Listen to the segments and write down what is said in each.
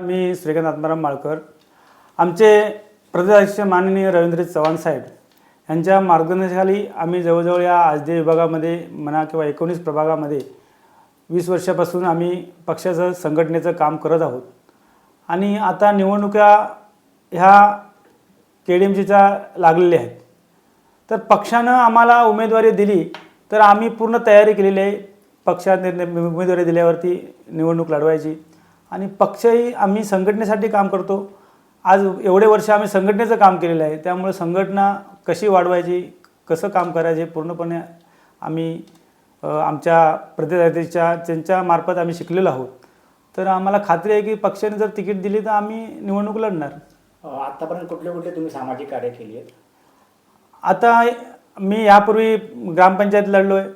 मी श्रीकांत आत्माराम माळकर, आमचे प्रदेशाध्यक्ष माननीय रवींद्र चव्हाण साहेब यांच्या मार्गदर्शनाखाली आम्ही जवळजवळ या आजदे विभागामध्ये म्हणा किंवा 19 प्रभागामध्ये 20 वर्षापासून आम्ही पक्षाचं संघटनेचं काम करत आहोत। आणि आता निवडणुका ह्या KDMCच्या लागलेल्या आहेत, तर पक्षानं आम्हाला उमेदवारी दिली तर आम्ही पूर्ण तयारी केलेली आहे पक्षाने उमेदवारी दिल्यावरती निवडणूक लढवायची। आणि पक्षही आम्ही संघटनेसाठी काम करतो। आज एवढे वर्ष आम्ही संघटनेचं काम केलेलं आहे, त्यामुळे संघटना कशी वाढवायची, कसं काम करायचे पूर्णपणे आम्ही आमच्या प्रदेशाध्यक्षाच्या त्यांच्या मार्फत आम्ही शिकलेलो आहोत। तर आम्हाला खात्री आहे की पक्षाने जर तिकीट दिली तर आम्ही निवडणूक लढणार। आतापर्यंत कुठले कुठले तुम्ही सामाजिक कार्य केली आहेत? आता मी यापूर्वी ग्रामपंचायत लढलो आहे,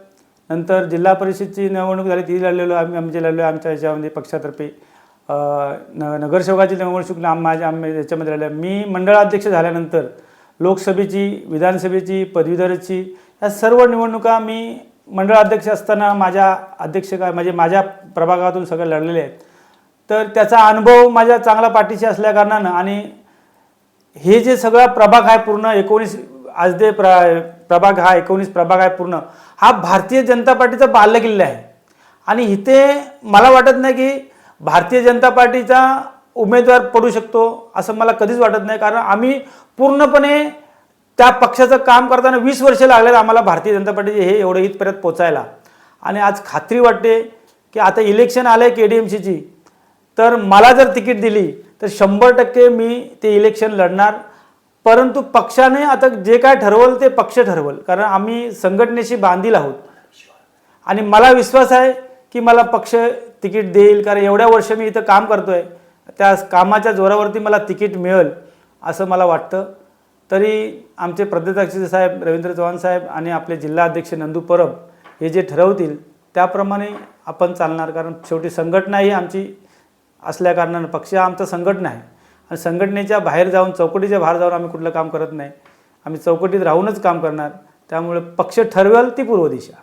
नंतर जिल्हा परिषदची निवडणूक झाली ती लढलेलो आम्ही लढलो आमच्या ह्याच्यामध्ये पक्षातर्फे। नगरसेवकाची निवडणूक आम्ही याच्यामध्ये लढलो। मी मंडळाध्यक्ष झाल्यानंतर लोकसभेची, विधानसभेची, पदवीधरची या सर्व निवडणुका मी मंडळाध्यक्ष असताना माझ्या प्रभागातून सगळे लढलेले आहेत। तर त्याचा अनुभव माझ्या चांगला पाठीशी असल्या कारणानं आणि हे जे सगळा प्रभाग आहे पूर्ण 19 आजदे प्रभाग हा 19 प्रभाग आहे पूर्ण, हा भारतीय जनता पार्टीचा बालेकिल्ला आहे। आणि इथे मला वाटत नाही की भारतीय जनता पार्टीचा उमेदवार पडू शकतो असं मला कधीच वाटत नाही, कारण आम्ही पूर्णपणे त्या पक्षाचं काम करताना 20 वर्ष लागलेत आम्हाला भारतीय जनता पार्टीचे हे एवढं इथपर्यंत पोचायला। आणि आज खात्री वाटते की आता इलेक्शन आलं आहे KDMCची, तर मला जर तिकीट दिली तर 100% मी ते इलेक्शन लढणार। परंतु पक्षाने आता जे काय ठरवलं ते पक्ष ठरवलं, कारण आम्ही संघटनेशी बांधील आहोत। आणि मला विश्वास आहे की मला पक्ष तिकीट देईल, कारण एवढ्या वर्ष मी इथं काम करतोय, त्या कामाच्या जोरावरती मला तिकीट मिळेल असं मला वाटतं। तरी आमचे प्रदेशाध्यक्ष साहेब रवींद्र चव्हाण साहेब आणि आपले जिल्हा अध्यक्ष नंदू परब हे जे ठरवतील त्याप्रमाणे आपण चालणार, कारण शेवटी संघटना ही आमची असल्या कारणानं पक्ष हा आमचा संघटना आहे। आणि संघटनेच्या बाहेर जाऊन, चौकटीच्या बाहेर जाऊन आम्ही कुठलं काम करत नाही, आम्ही चौकटीत राहूनच काम करणार। त्यामुळे पक्ष ठरवेल ती पूर्व दिशा।